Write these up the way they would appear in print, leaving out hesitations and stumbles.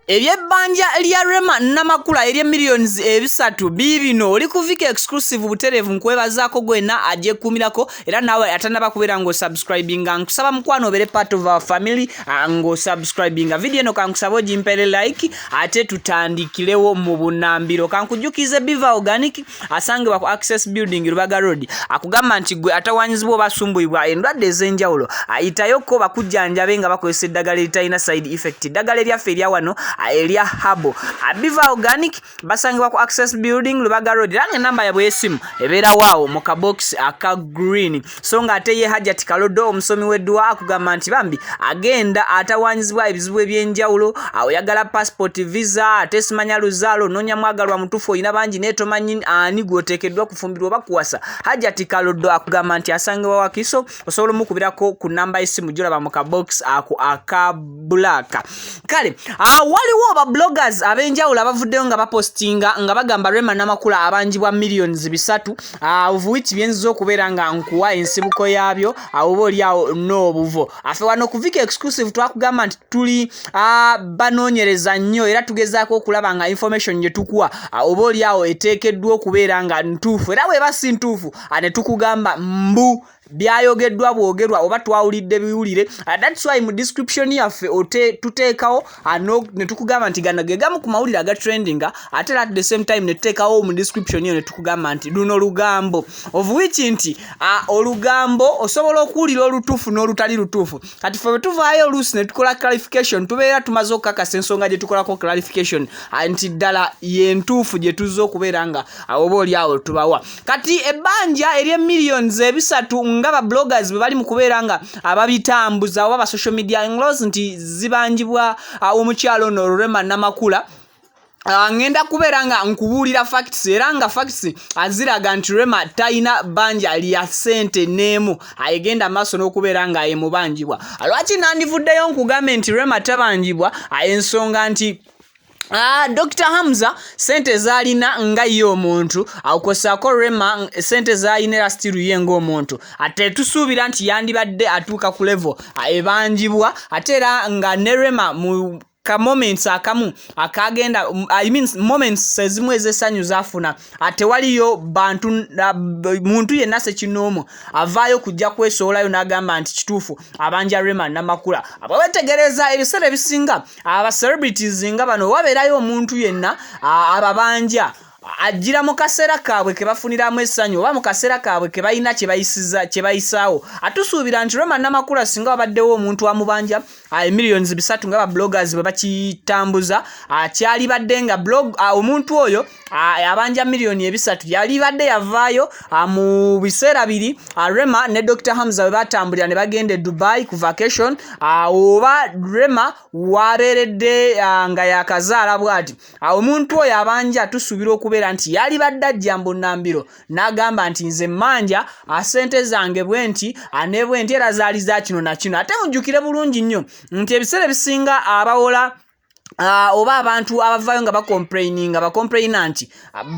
Ebyebanja lya Rema Namakula erye millions ebisatu bibino oli ku Viki exclusive buterevu nkwebazaako gwena aje kumirako era nawe atanaba kubera ngo subscribinga nkusaba mukwano bere part of our family ngo subscribinga video eno kankusaba ojimpere like ate tutandikirewo mu bunambiro kankujukize Biva Organic asange bako Access Building Rubaga Road akugamba nti gwe atawanyizibwa basumbuibwa endwadde ezenjawulo ayitayoko bakujjanjabe nga bakozesa eddagala litalina side effect eddagala lyaffe erya wano Elia Habo Biva Organic basangibwa ku Access Building Rubaga Road range namba ya bwesimu ebera waawo mu kabox aka green so nga ate ye Hajat Kalodo omusomi weddwa akugamba nti bambi agenda atawanyizibwa ebizibu ebyenjawulo oyagala passport visa ate simanya luzalo nonya mwagalwa mutufu ina bangi netomanyi ani gwotekeddwa kufumbirwa bakuwasa Hajat Kalodo akugamba nti asangibwa wakiso osobola mukubirako ku namba esimu jolaba mu kabox ako aka black kale waliwo ba bloggers abenjawulo abavuddeyo nga bapostinga nga bagamba Rema Namakula abanjibwa millions bisatu of which byenzo okubeera nga nkuwa ensibuko yabyo oboli awo n'obuvo afe wano ku Viki exclusive twakugamba nti tuli banoonyereza nnyo era tugezaako okulaba nga information gye tukuwa oboli awo eteekeddwa okubeera nga ntuufu era bweba si ntuufu ne tukugamba mbu byayogeddwa bwogerwa oba twawulidde biwulire that's why mu description yaffe tuteekawo ne tukugamba nti gana gegamu ku mawulire aga trendinga ate at the same time ne tuteekawo mu description ne tukugamba nti luno lugambo of which nti olugambo osobola okuwulira olutuufu n'olutali lutuufu kati ffe tuvaayo oluusi ne tukola clarification tubeera tumaze okukakasa ensonga gye tukolako clarification nti ddala yentuufu gye tuzza okubeera nga oba oli awo tubawa kati ebbanja erye millions ebisatu nga ba bloggers bali mu kubeera nga ababitambuza oba ba social media englos nti zibanjibwa omukyalo no Rema Namakula ngenda kubeera nga nkubuulira facts era nga facts aziraga nti Rema taina banja lya sente neemu ayegenda maaso n'okubeera nga ye mubanjibwa lwaki nandivuddeyo nkugambe nti Rema tabanjibwa ensonga nti Dr. Hamza sente zalina nga yo omuntu akosako Rema sente zalina era still yengo omuntu ate tusuubira nti yandibadde atuuka ku level ebanjibwa ate era nga ne Rema mu ka moments akamu akagenda moments ezimu ezesanyu zafuna ate waliyo bantu muntu yenna sekinomo avaayo kujja kwesoolayo n'agamba nti kituufu abanja Rema Namakula abawetegereza ebiseera ebisinga aba celebrities nga bano wabeerayo omuntu yenna ababanja ajira mu kaseera kaabwe ke bafuniramu essanyu oba mu kaseera kaabwe ke balina kye bayisaawo atusuubira nti Rema Namakula singa wabaddewo omuntu amubanja millions bisatu nga ba bloggers bwe bakitambuza kyali badde nga omuntu oyo abanja millioni ebisatu yali badde yavaayo mu biseera biri Rema ne Dr. Hamza bwe batambulira ne bagende Dubai ku vacation oba Rema wabeeredde nga yakazaala bwati omuntu oyo abanja tusuubira okubeera nti yali badde ajja mbunambiro n'agamba nti nze manja sente zange bwenti ne bwenti era zaali za kino na kino ate mujjukire bulungi nnyo nti ebiseera bisinga abawola oba abantu abavayo nga bakomplaininga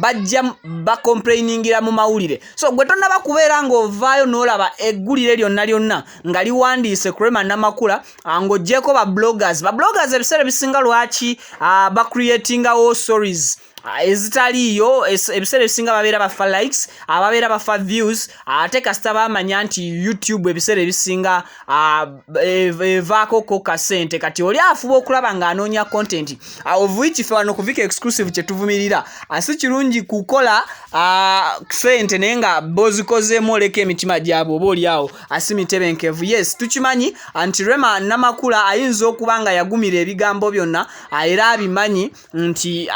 bajja bakomplainingira mu mawulire so gwe tonnaba kubeera ng'ovaayo n'olaba eggulire lyonna nga liwandiise ku Rema Namakula ng'oggyeko ba bloggers ebiseera bisinga lwaki bacreatingawo stories ezitaliyo ebiseera ebisinga babeera bafa likes ababeera bafa views ate kasita bamanya nti YouTube ebiseera ebisinga evaako ko kasente kati oli afuba okulaba ng'anoonya content of which fe wano ku Viki exclusive kye tuvumirira si kirungi kukola sente naye nga bozikozeemu oleka emitima gyabwe oba oli awo asimitebenkevu yes tukimanyi anti Rema Namakula ayinza okuba nga yagumira ebigambo byonna era abimanyi nti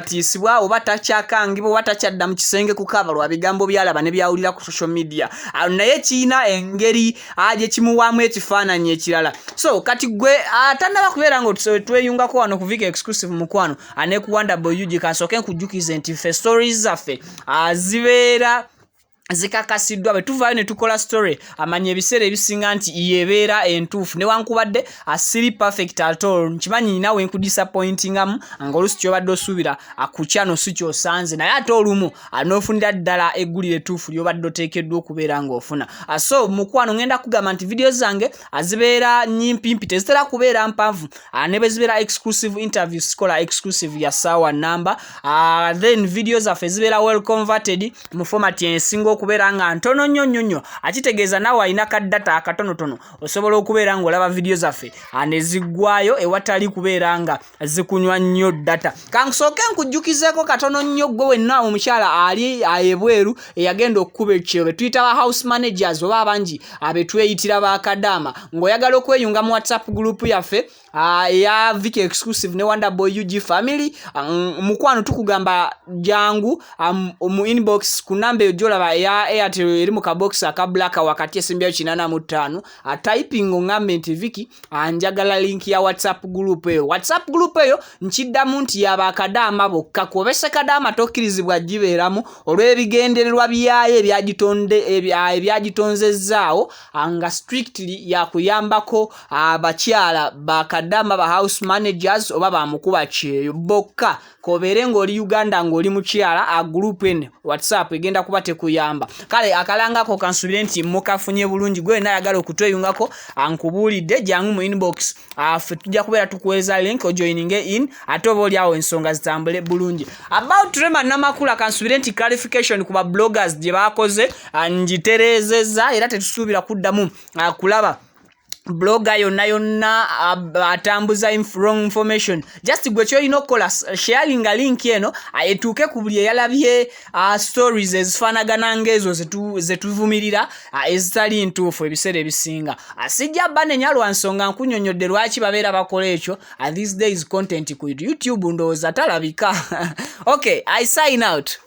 tiisibwa oba takyakangibwa oba takyadda mu kisenge kukaba lwa bigambo byalaba ne byawulira ku social media naye kiina engeri gye kimuwaamu ekifaananyi ekirala so kati gwe atannaba kubeera nga tweyungako wano ku Viki exclusive mukwano anekuwanda boyugi kansooke nkujjukize nti ffe stories zaffe zibeera zikakasiddwa bwe tuvaayo ne tukola story amanya ebiseera ebisinga nti yebeera entuufu newankubadde asiri perfect at all nkimanyi ninawe nkudisappointingamu nga oluusi kyobadde osuubira ku channel si kyosanze naye ate olumu n'ofunira ddala eggulire ettuufu lyobadde oteekeddwa okubeera ng'ofuna so mukwano ngenda kugamba nti video zange zibeera nyimpimpi tezitera kubeera mpanvu ne bwe zibeera exclusive interviews sikola exclusive ya ssaawa namba then video zaffe zibeera well converted mu format ensinga okubeera nga ntono nnyo akitegeeza nawe alina kaddata akatonotono osobola okubeera ng'olaba video zaffe ne ziggwayo ewatali kubeera nga zikunywa nnyo data kansooke nkujjukizeeko katono nnyo gwe wenna omukyala ali ebweru eyagenda okukuba ekiro be tuyita ba house managers oba abangi abetweyitira bakadaama ng'oyagala okweyunga mu WhatsApp group yaffe ya Viki exclusive ne Wonder Boy UG family mukwano tukugamba jangu mu inbox ku namba ejolaba ya Airtel eri mu kabox aka black wakati esimbi 85 typing ngambe nti Viki anjagala link ya WhatsApp group eyo nkiddamu nti yabakadaama bokka kobese kadaama tokkirizibwa gibeeramu olw'ebigendererwa byayo ebyagitonzezzaawo anga strictly yakuyambako abakyala bakadaama ba house managers oba bamukuba kyeyo bokka kobeere ng'oli Uganda ng'oli mukyala a group ene WhatsApp egenda kuba tekuyamba kale akalangako kansubire nti mukafunye bulungi gwe nayagala okutweyungako ankubuulidde jangu mu inbox ffe tujja kubeera tukuweza link ojoining in ate oba oliawo ensonga zitambule bulungi about Rema Namakula kansubire nti clarification ku ba bloggers gye bakoze njitereezezza era tetusuubira kuddamu kulaba blogger yonna atambuza wrong information just gwe kyolina okukola sharing a link eno etuuke ku buli eyalabye stories ezifaanagana ng'ezo zetuvumirira ezitali ntuufu ebiseera ebisinga sijja banenya lwa nsonga nkunyonyodde lwaki babeera bakola ekyo these days content ku YouTube ndowooza talabika okay I sign out.